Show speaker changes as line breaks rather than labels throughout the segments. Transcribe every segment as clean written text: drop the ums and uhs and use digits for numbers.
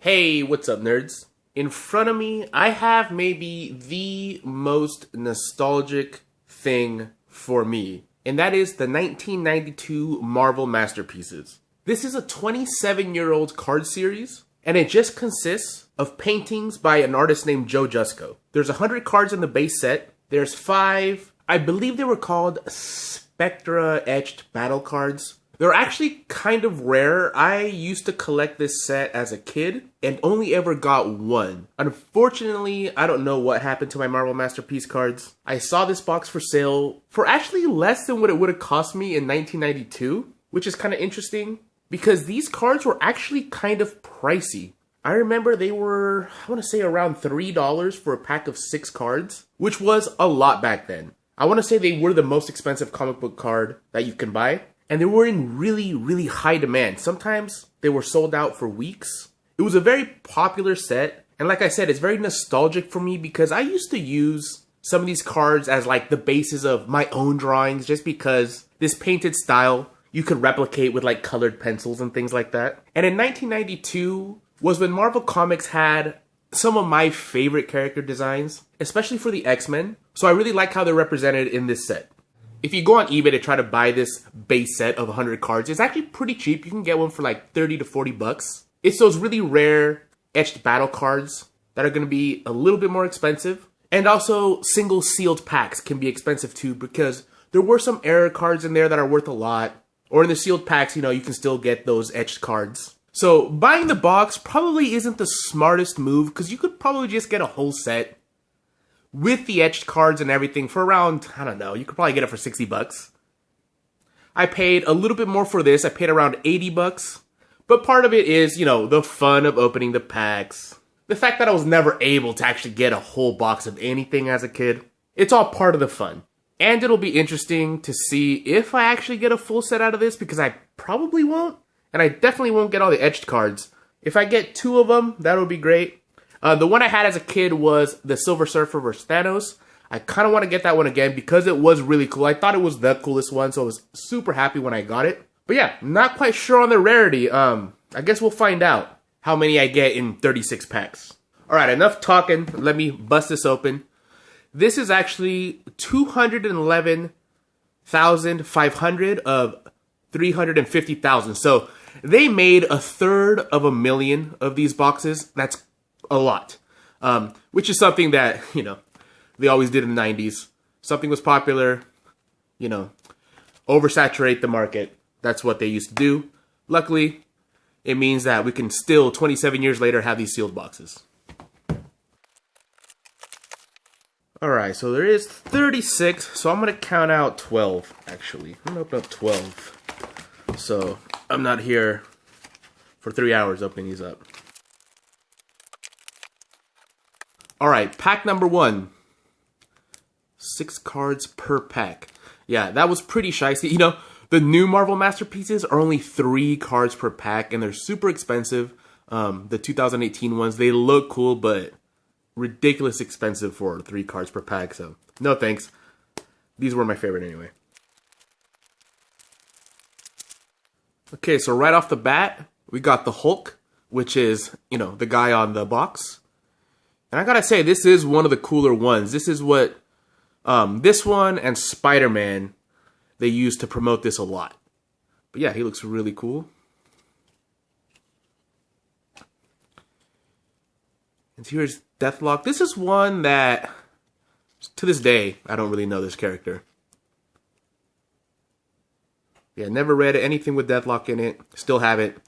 Hey, what's up, nerds? In front of me, I have maybe the most nostalgic thing for me, and that is the 1992 Marvel Masterpieces. This is a 27-year-old card series, and it just consists of paintings by an artist named Joe Jusko. There's 100 cards in the base set. There's 5, I believe they were called Spectra etched battle cards. They're actually kind of rare. I used to collect this set as a kid and only ever got one. Unfortunately, I don't know what happened to my Marvel Masterpiece cards. I saw this box for sale for actually less than what it would have cost me in 1992, which is kind of interesting because these cards were actually kind of pricey. I remember they were, I want to say around $3 for a pack of 6 cards, which was a lot back then. I want to say they were the most expensive comic book card that you can buy. And they were in really, really high demand. Sometimes they were sold out for weeks. It was a very popular set. And like I said, it's very nostalgic for me because I used to use some of these cards as like the basis of my own drawings just because this painted style you could replicate with like colored pencils and things like that. And in 1992 was when Marvel Comics had some of my favorite character designs, especially for the X-Men. So I really like how they're represented in this set. If you go on eBay to try to buy this base set of 100 cards, it's actually pretty cheap. You can get one for like 30 to 40 bucks. It's those really rare etched battle cards that are going to be a little bit more expensive. And also single sealed packs can be expensive too because there were some error cards in there that are worth a lot. Or in the sealed packs, you can still get those etched cards. So buying the box probably isn't the smartest move because you could probably just get a whole set with the etched cards and everything for around, I don't know, you could probably get it for 60 bucks. I paid a little bit more for this. I paid around 80 bucks. But part of it is, the fun of opening the packs. The fact that I was never able to actually get a whole box of anything as a kid. It's all part of the fun. And it'll be interesting to see if I actually get a full set out of this because I probably won't. And I definitely won't get all the etched cards. If I get 2 of them, that'll be great. The one I had as a kid was the Silver Surfer vs. Thanos. I kind of want to get that one again because it was really cool. I thought it was the coolest one, so I was super happy when I got it. But yeah, not quite sure on the rarity. I guess we'll find out how many I get in 36 packs. Alright, enough talking. Let me bust this open. This is actually 211,500 of 350,000. So they made 1/3 of a million of these boxes. That's a lot, which is something that, they always did in the 90s. Something was popular, oversaturate the market. That's what they used to do. Luckily, it means that we can still, 27 years later, have these sealed boxes. Alright, so there is 36, so I'm going to count out 12, actually. I'm going to open up 12. So, I'm not here for 3 hours opening these up. Alright, pack number 1. 6 cards per pack. Yeah, that was pretty shicey. The new Marvel Masterpieces are only 3 cards per pack, and they're super expensive. The 2018 ones, they look cool, but ridiculous expensive for 3 cards per pack, so no thanks. These were my favorite anyway. Okay, so right off the bat, we got the Hulk, which is, the guy on the box. And I gotta say, this is one of the cooler ones. This is what this one and Spider-Man, they used to promote this a lot. But yeah, he looks really cool. And here's Deathlock. This is one that, to this day, I don't really know this character. Yeah, never read anything with Deathlock in it. Still have it.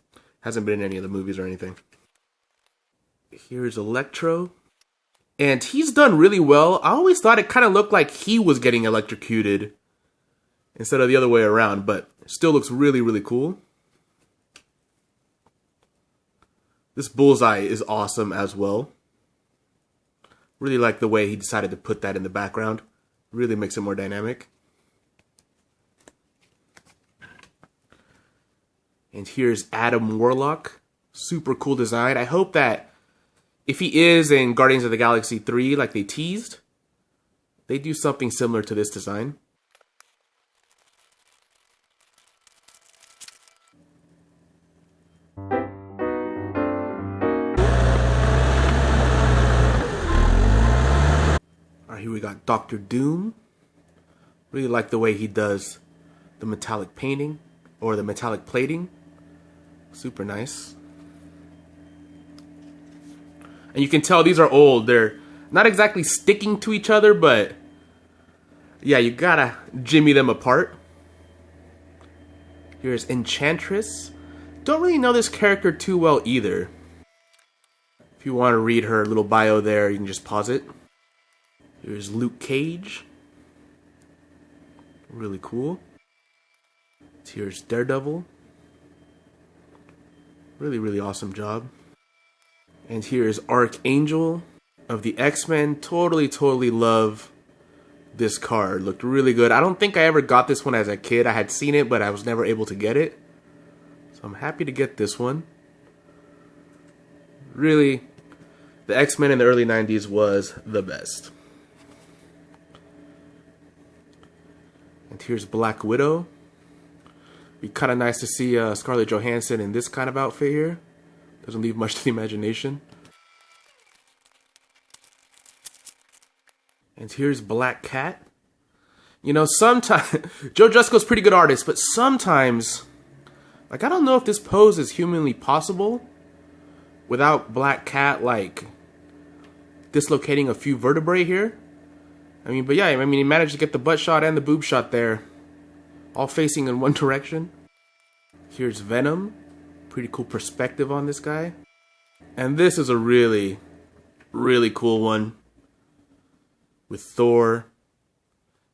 Hasn't been in any of the movies or anything. Here's Electro. And he's done really well. I always thought it kind of looked like he was getting electrocuted instead of the other way around, but still looks really, really cool. This bullseye is awesome as well. Really like the way he decided to put that in the background. Really makes it more dynamic. And here's Adam Warlock. Super cool design. I hope that if he is in Guardians of the Galaxy 3, like they teased, they do something similar to this design. Here we got Doctor Doom. Really like the way he does the metallic painting or the metallic plating. Super nice. And you can tell these are old. They're not exactly sticking to each other, but yeah, you gotta jimmy them apart. Here's Enchantress. Don't really know this character too well either. If you want to read her little bio there, you can just pause it. Here's Luke Cage. Really cool. Here's Daredevil. Really, really awesome job. And here's Archangel of the X-Men. Totally love this card. Looked really good. I don't think I ever got this one as a kid. I had seen it, but I was never able to get it. So I'm happy to get this one. Really, the X-Men in the early 90s was the best. And here's Black Widow. Be kind of nice to see Scarlett Johansson in this kind of outfit here. Doesn't leave much to the imagination. And here's Black Cat. You know, sometimes Joe Jusko's a pretty good artist, but sometimes, like, I don't know if this pose is humanly possible without Black Cat, like, dislocating a few vertebrae here. I mean, but yeah, I mean, he managed to get the butt shot and the boob shot there, all facing in one direction. Here's Venom. Pretty cool perspective on this guy. And this is a really cool one with Thor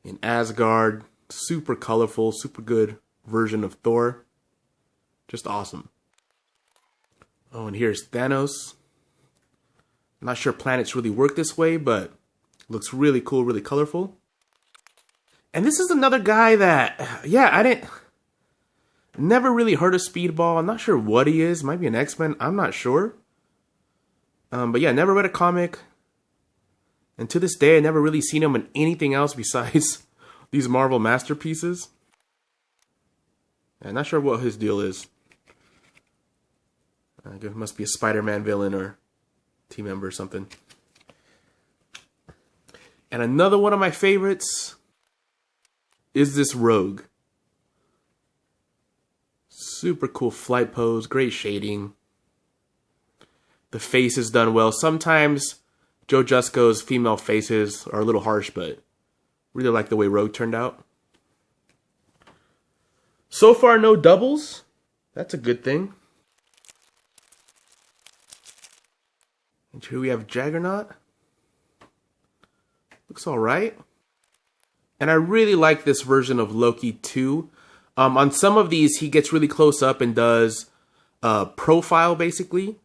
in Asgard. Super colorful, super good version of Thor. Just awesome. Oh, and here's Thanos. I'm not sure planets really work this way, but looks really cool, really colorful. And this is another guy that, yeah, never really heard of Speedball. I'm not sure what he is. Might be an X-Men. I'm not sure. But yeah, never read a comic. And to this day, I never really seen him in anything else besides these Marvel masterpieces. I'm not sure what his deal is. I guess it must be a Spider-Man villain or team member or something. And another one of my favorites is this Rogue. Super cool flight pose, great shading. The face is done well. Sometimes Joe Jusko's female faces are a little harsh, but really like the way Rogue turned out. So far, no doubles. That's a good thing. And here we have Juggernaut. Looks alright. And I really like this version of Loki too. On some of these, he gets really close up and does a profile, basically.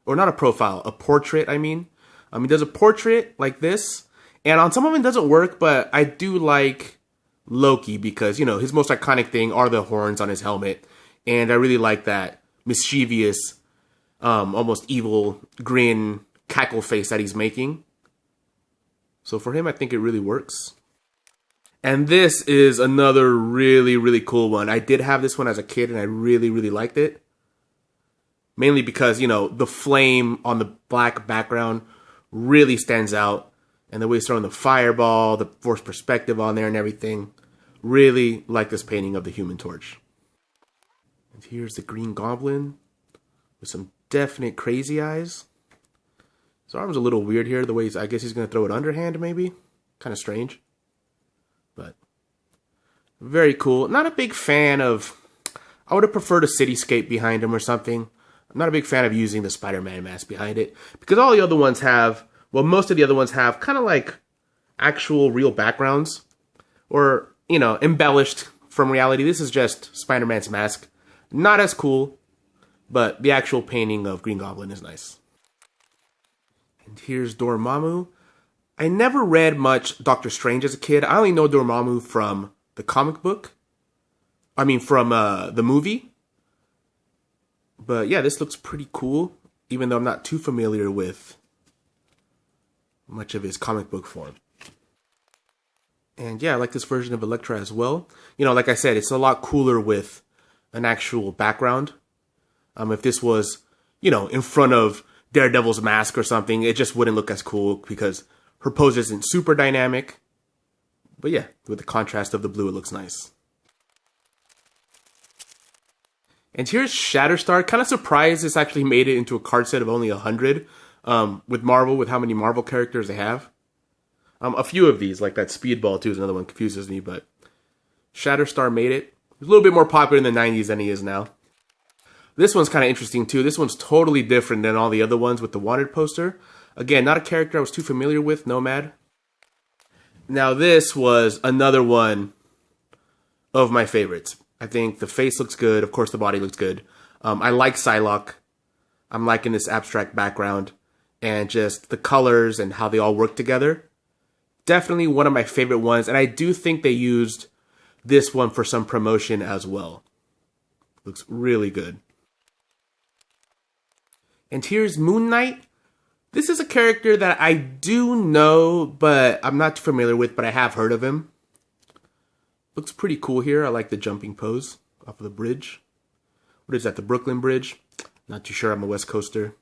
Or not a profile, a portrait, I mean. He does a portrait like this. And on some of them, it doesn't work, but I do like Loki because, you know, his most iconic thing are the horns on his helmet. And I really like that mischievous, almost evil grin cackle face that he's making. So for him, I think it really works. And this is another really cool one. I did have this one as a kid and I really liked it. Mainly because, you know, the flame on the black background really stands out. And the way he's throwing the fireball, the forced perspective on there and everything. Really like this painting of the Human Torch. And here's the Green Goblin with some definite crazy eyes. His arm's a little weird here. The way I guess he's going to throw it underhand maybe. Kind of strange. But very cool. Not a big fan of, I would have preferred a cityscape behind him or something. I'm not a big fan of using the Spider-Man mask behind it. Because all the other ones have, well, most of the other ones have kind of like actual real backgrounds. Or, you know, embellished from reality. This is just Spider-Man's mask. Not as cool, but the actual painting of Green Goblin is nice. And here's Dormammu. I never read much Doctor Strange as a kid. I only know Dormammu from the comic book. I mean, from the movie. But yeah, this looks pretty cool, even though I'm not too familiar with much of his comic book form. And yeah, I like this version of Elektra as well. You know, like I said, it's a lot cooler with an actual background. If this was, you know, in front of Daredevil's mask or something, it just wouldn't look as cool because Her pose isn't super dynamic. But yeah, with the contrast of the blue, it looks nice. And here's Shatterstar. Kind of surprised this actually made it into a card set of only 100. With Marvel, with how many Marvel characters they have. A few of these, like that Speedball too is another one, confuses me, but Shatterstar made it. He's a little bit more popular in the 90s than he is now. This one's kind of interesting too. This one's totally different than all the other ones with the Wanted poster. Again, not a character I was too familiar with, Nomad. Now this was another one of my favorites. I think the face looks good. Of course, the body looks good. I like Psylocke. I'm liking this abstract background and just the colors and how they all work together. Definitely one of my favorite ones. And I do think they used this one for some promotion as well. Looks really good. And here's Moon Knight. This is a character that I do know, but I'm not too familiar with, but I have heard of him. Looks pretty cool here. I like the jumping pose off of the bridge. What is that, the Brooklyn Bridge? Not too sure, I'm a West Coaster.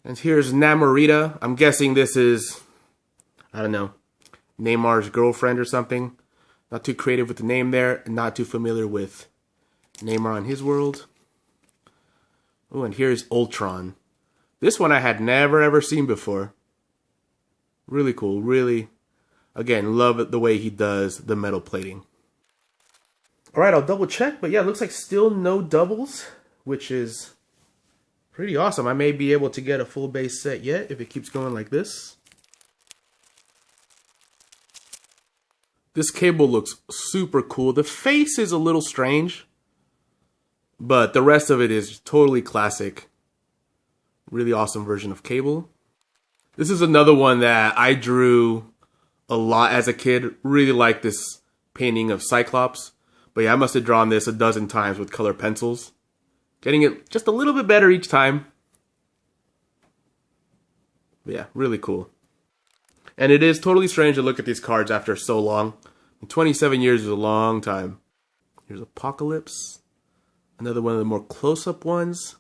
And here's Namorita. I'm guessing this is, I don't know, Neymar's girlfriend or something. Not too creative with the name there. Not too familiar with Neymar on his world. Oh, and here's Ultron. This one I had never ever seen before. Really cool. Really, again, love the way he does the metal plating. Alright, I'll double check. But yeah, it looks like still no doubles, which is pretty awesome. I may be able to get a full base set yet if it keeps going like this. This Cable looks super cool. The face is a little strange, but the rest of it is totally classic. Really awesome version of Cable. This is another one that I drew a lot as a kid. Really like this painting of Cyclops. But yeah, I must have drawn this a dozen times with color pencils. Getting it just a little bit better each time. But yeah, really cool. And it is totally strange to look at these cards after so long. 27 years is a long time. Here's Apocalypse. Another one of the more close-up ones.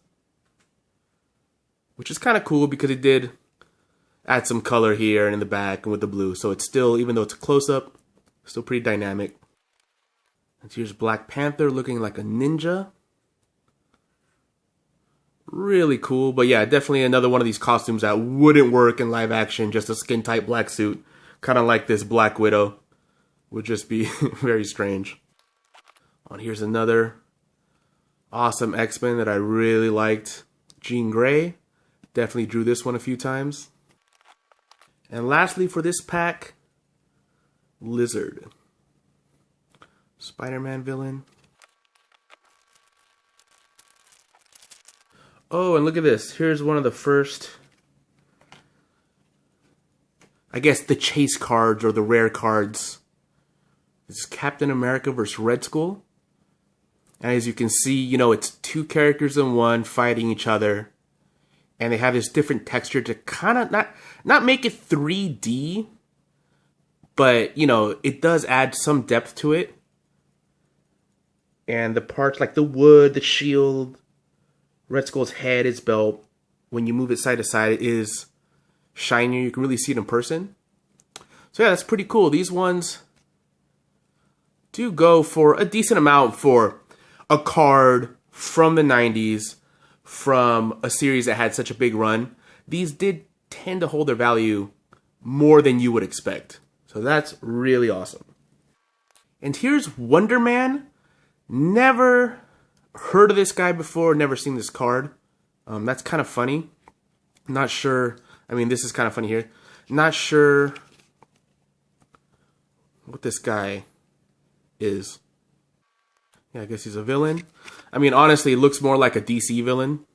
Which is kind of cool because it did add some color here and in the back and with the blue. So it's still, even though it's a close-up, still pretty dynamic. And here's Black Panther looking like a ninja. Really cool. But yeah, definitely another one of these costumes that wouldn't work in live action. Just a skin-tight black suit. Kind of like this Black Widow. Would just be very strange. Oh, and here's another awesome X-Men that I really liked. Jean Grey. Definitely drew this one a few times. And lastly for this pack, Lizard. Spider-Man villain. Oh, and look at this. Here's one of the first, I guess, the chase cards or the rare cards. This is Captain America versus Red Skull. And as you can see, you know, it's two characters in one fighting each other. And they have this different texture to kind of not make it 3D. But, you know, it does add some depth to it. And the parts like the wood, the shield, Red Skull's head, his belt, when you move it side to side, it is shinier. You can really see it in person. So yeah, that's pretty cool. These ones do go for a decent amount for a card from the 90s, from a series that had such a big run. These did tend to hold their value more than you would expect. So that's really awesome. And here's Wonder Man. Never heard of this guy before, never seen this card. That's kind of funny. Not sure. I mean, this is kind of funny here. Not sure what this guy is. Yeah, I guess he's a villain. I mean, honestly, it looks more like a DC villain.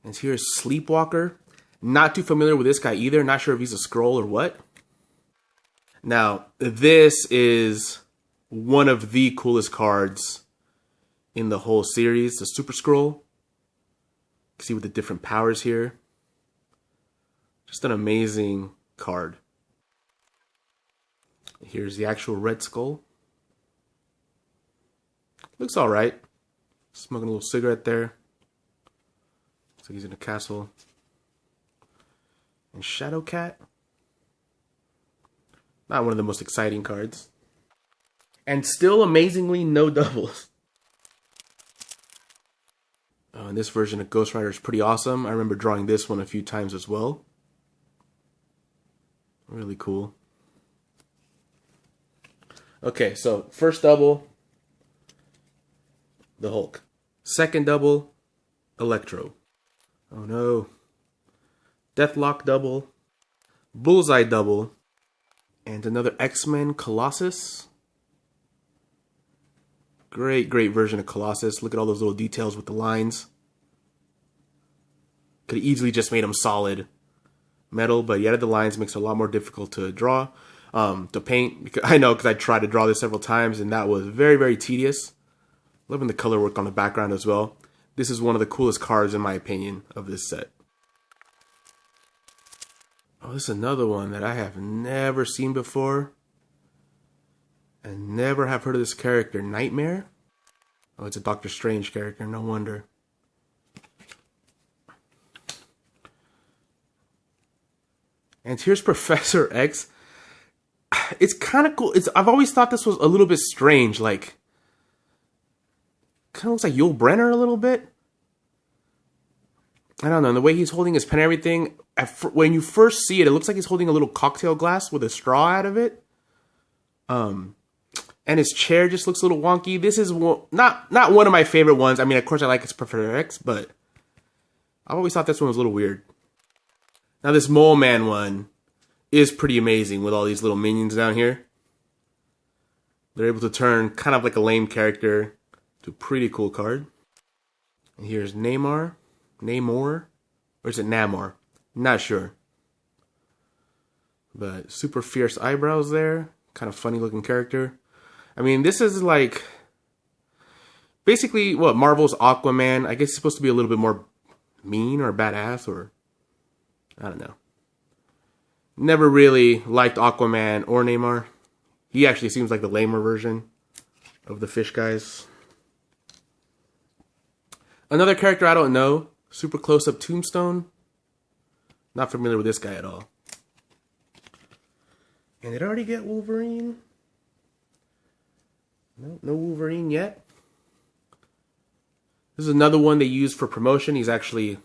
And here's Sleepwalker. Not too familiar with this guy either. Not sure if he's a Skrull or what. Now, this is one of the coolest cards in the whole series, the Super Skrull. You can see with the different powers here. Just an amazing card. Here's the actual Red Skull. Looks alright. Smoking a little cigarette there. Looks like he's in a castle. And Shadowcat. Not one of the most exciting cards. And still amazingly no doubles. And this version of Ghost Rider is pretty awesome. I remember drawing this one a few times as well. Really cool. Okay, so first double, the Hulk. Second double, Electro. Oh no. Deathlock double, Bullseye double, and another X-Men Colossus. Great version of Colossus. Look at all those little details with the lines. Could have easily just made him solid metal, but he added the lines, makes it a lot more difficult to draw, to paint. Because I tried to draw this several times, and that was very tedious. Loving the color work on the background as well. This is one of the coolest cards, in my opinion, of this set. Oh, this is another one that I have never seen before. And never have heard of this character. Nightmare? Oh, it's a Doctor Strange character, no wonder. And here's Professor X. It's kind of cool. I've always thought this was a little bit strange. Like, kind of looks like Yul Brynner a little bit. I don't know. The way he's holding his pen and everything, when you first see it, it looks like he's holding a little cocktail glass with a straw out of it. And his chair just looks a little wonky. This is not one of my favorite ones. I mean, of course, I like his Professor X, but I've always thought this one was a little weird. Now, this Mole Man one is pretty amazing with all these little minions down here. They're able to turn kind of like a lame character to a pretty cool card. And here's Namor, or is it Namor? Not sure. But super fierce eyebrows there. Kind of funny looking character. I mean, this is like basically what Marvel's Aquaman. I guess it's supposed to be a little bit more mean or badass, or I don't know. Never really liked Aquaman or Namor. He actually seems like the lamer version of the fish guys. Another character I don't know. Super close-up Tombstone. Not familiar with this guy at all. And did I already get Wolverine? No Wolverine yet. This is another one they used for promotion. He's actually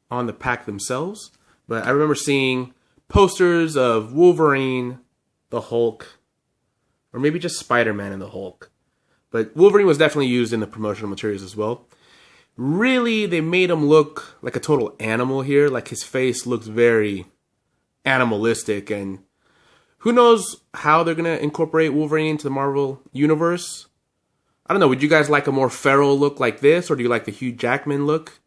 on the pack themselves. But I remember seeing posters of Wolverine, the Hulk, or maybe just Spider-Man and the Hulk. But Wolverine was definitely used in the promotional materials as well. Really, they made him look like a total animal here. Like his face looks very animalistic, and who knows how they're going to incorporate Wolverine into the Marvel Universe. I don't know, would you guys like a more feral look like this, or do you like the Hugh Jackman look?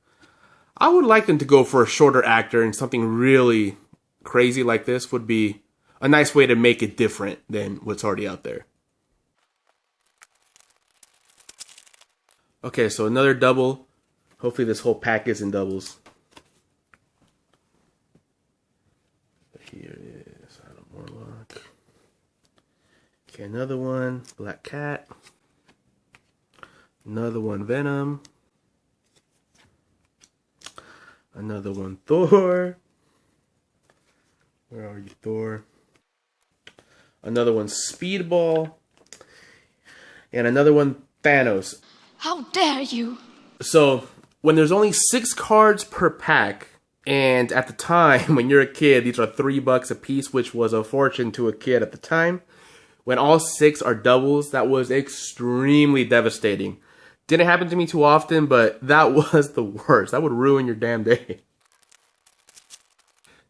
I would like them to go for a shorter actor, and something really crazy like this would be a nice way to make it different than what's already out there. Okay, so another double. Hopefully this whole pack is in doubles. Here it is, Adam Warlock. Okay, another one, Black Cat. Another one, Venom. Another one, Thor. Where are you, Thor? Another one, Speedball. And another one, Thanos.
How dare you!
So, when there's only 6 cards per pack, and at the time, when you're a kid, these are $3 a piece, which was a fortune to a kid at the time. When all 6 are doubles, that was extremely devastating. Didn't happen to me too often, but that was the worst. That would ruin your damn day.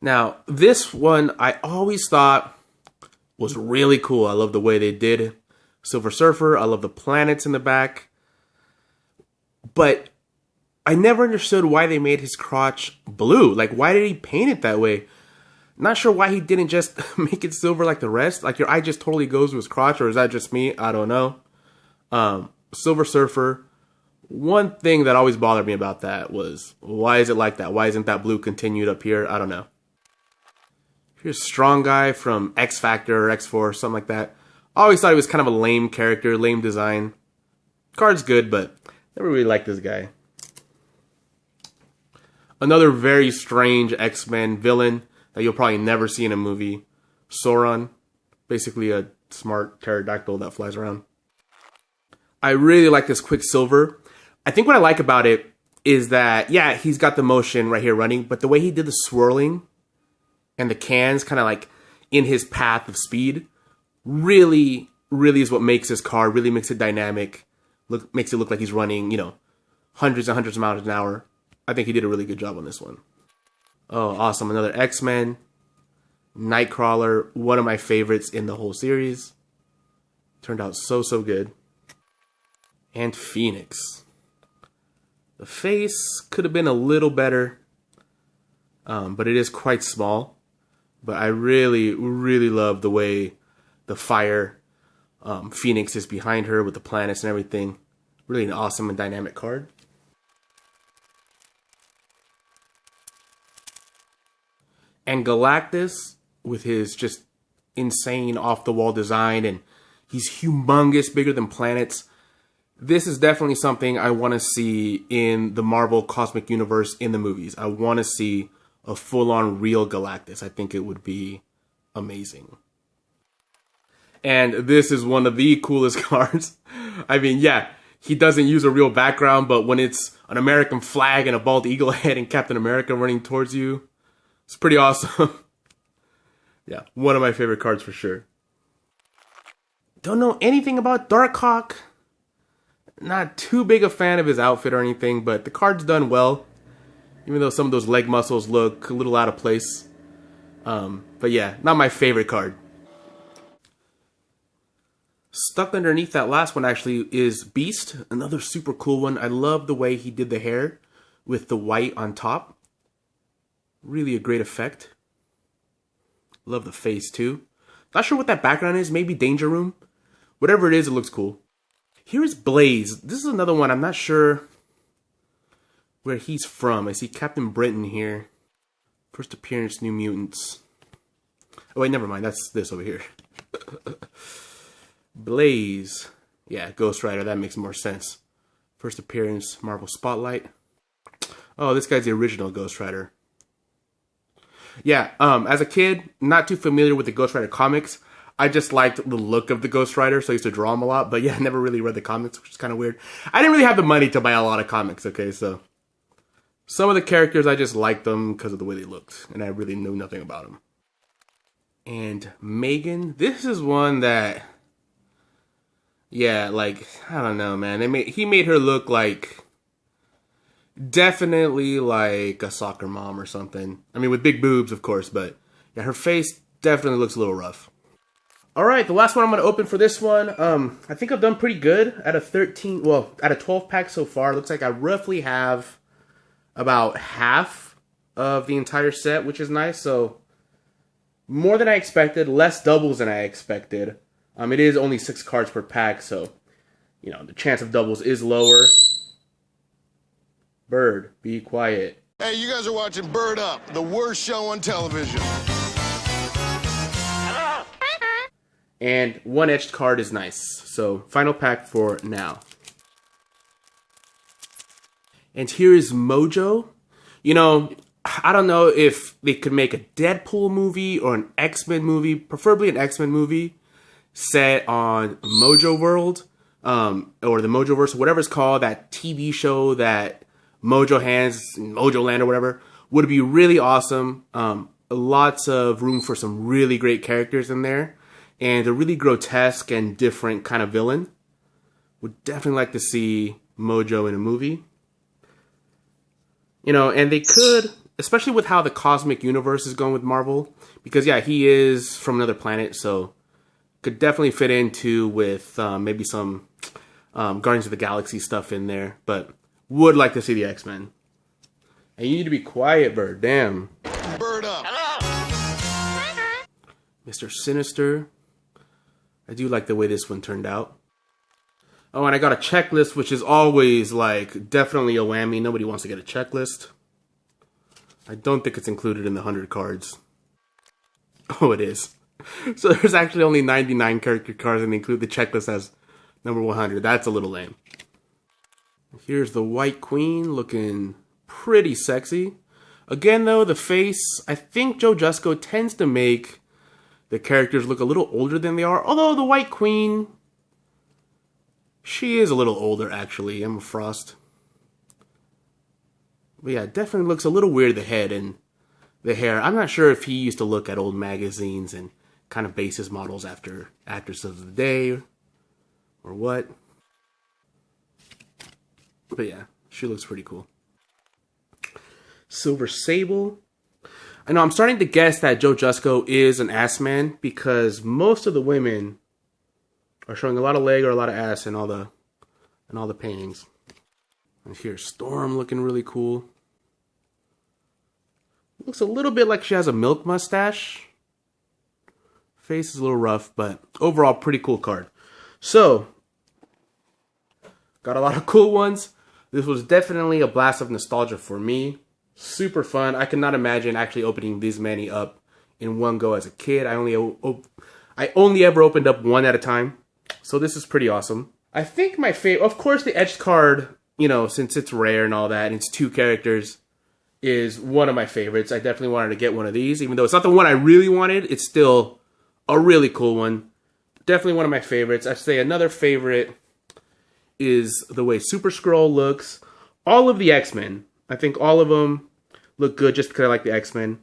Now, this one I always thought was really cool. I love the way they did Silver Surfer. I love the planets in the back. But I never understood why they made his crotch blue. Like, why did he paint it that way? Not sure why he didn't just make it silver like the rest. Like, your eye just totally goes to his crotch, or is that just me? I don't know. Silver Surfer. One thing that always bothered me about that was, why is it like that? Why isn't that blue continued up here? I don't know. Here's Strong Guy from X Factor or X-Force, something like that. I always thought he was kind of a lame character, lame design. Card's good, but never really liked this guy. Another very strange X-Men villain that you'll probably never see in a movie. Sauron. Basically a smart pterodactyl that flies around. I really like this Quicksilver. I think what I like about it is that, yeah, he's got the motion right here running, but the way he did the swirling and the cans kind of like in his path of speed really is what makes this car, really makes it dynamic, makes it look like he's running, you know, hundreds and hundreds of miles an hour. I think he did a really good job on this one. Oh, awesome. Another X-Men. Nightcrawler, one of my favorites in the whole series. Turned out so good. And Phoenix. The face could have been a little better, but it is quite small. But I really love the way the fire Phoenix is behind her with the planets and everything. Really an awesome and dynamic card. And Galactus with his just insane off-the-wall design, and he's humongous, bigger than planets. This is definitely something I want to see in the Marvel Cosmic Universe in the movies. I want to see a full-on real Galactus. I think it would be amazing. And this is one of the coolest cards. I mean, yeah, he doesn't use a real background, but when it's an American flag and a bald eagle head and Captain America running towards you, it's pretty awesome. Yeah, one of my favorite cards for sure. Don't know anything about Darkhawk. Not too big a fan of his outfit or anything, but the card's done well. Even though some of those leg muscles look a little out of place. But yeah, not my favorite card. Stuck underneath that last one actually is Beast. Another super cool one. I love the way he did the hair with the white on top. Really a great effect. Love the face too. Not sure what that background is. Maybe Danger Room. Whatever it is, it looks cool. Here is Blaze. This is another one. I'm not sure where he's from. I see Captain Britain here. First appearance, New Mutants. Oh wait, never mind. That's this over here. Blaze. Yeah, Ghost Rider. That makes more sense. First appearance, Marvel Spotlight. Oh, this guy's the original Ghost Rider. Yeah, as a kid, not too familiar with the Ghost Rider comics. I just liked the look of the Ghost Rider, so I used to draw him a lot. But yeah, I never really read the comics, which is kind of weird. I didn't really have the money to buy a lot of comics, okay? So some of the characters, I just liked them because of the way they looked. And I really knew nothing about them. And Megan, this is one that, yeah, like, I don't know, man. He made her look like, definitely like a soccer mom or something. I mean, with big boobs, of course, but yeah, her face definitely looks a little rough. All right, the last one I'm going to open for this one. I think I've done pretty good at a 12 pack so far. Looks like I roughly have about half of the entire set, which is nice. So more than I expected, less doubles than I expected. It is only 6 cards per pack, so you know the chance of doubles is lower. Bird, be quiet.
Hey, you guys are watching Bird Up, the worst show on television.
And one etched card is nice. So, final pack for now. And here is Mojo. You know, I don't know if they could make a Deadpool movie or an X-Men movie, preferably an X-Men movie, set on Mojo World, or the Mojoverse, whatever it's called, that TV show that Mojo has, Mojo Land or whatever, would be really awesome. Lots of room for some really great characters in there. And a really grotesque and different kind of villain. Would definitely like to see Mojo in a movie. You know, and they could, especially with how the cosmic universe is going with Marvel, because yeah, he is from another planet, so could definitely fit into with maybe some Guardians of the Galaxy stuff in there, but would like to see the X-Men. And you need to be quiet, Bird. Damn.
Bird Up.
Mr. Sinister. I do like the way this one turned out. Oh, and I got a checklist, which is always, like, definitely a whammy. Nobody wants to get a checklist. I don't think it's included in the 100 cards. Oh, it is. So there's actually only 99 character cards, and they include the checklist as number 100. That's a little lame. Here's the White Queen, looking pretty sexy. Again, though, the face, I think Joe Jusko tends to make the characters look a little older than they are. Although the White Queen, she is a little older, actually. Emma Frost. But yeah, it definitely looks a little weird, the head and the hair. I'm not sure if he used to look at old magazines and kind of base his models after actresses of the day or what. But yeah, she looks pretty cool. Silver Sable. I know I'm starting to guess that Joe Jusko is an ass man because most of the women are showing a lot of leg or a lot of ass in all the paintings. And here's Storm looking really cool. Looks a little bit like she has a milk mustache. Face is a little rough, but overall pretty cool card. So, got a lot of cool ones. This was definitely a blast of nostalgia for me. Super fun. I cannot imagine actually opening these many up in one go as a kid. I only ever opened up one at a time. So this is pretty awesome. I think my favorite, of course, the etched card, you know, since it's rare and all that, and it's 2 characters, is one of my favorites. I definitely wanted to get one of these. Even though it's not the one I really wanted, it's still a really cool one. Definitely one of my favorites. I'd say another favorite is the way Super Skrull looks. All of the X-Men. I think all of them look good just because I like the X-Men.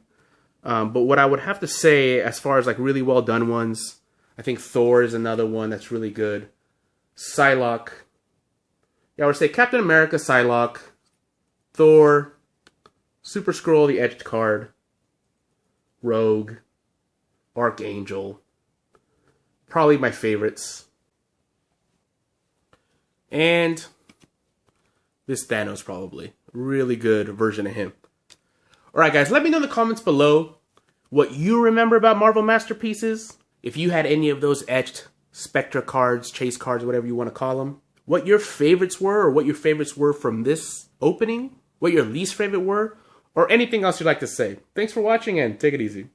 But what I would have to say as far as like really well done ones, I think Thor is another one that's really good. Psylocke. Yeah, I would say Captain America, Psylocke, Thor, Super Skrull, the etched card, Rogue, Archangel. Probably my favorites. And this Thanos probably. Really good version of him. Alright guys, let me know in the comments below what you remember about Marvel Masterpieces. If you had any of those etched Spectra cards, chase cards, whatever you want to call them. What your favorites were, or what your favorites were from this opening. What your least favorite were, or anything else you'd like to say. Thanks for watching and take it easy.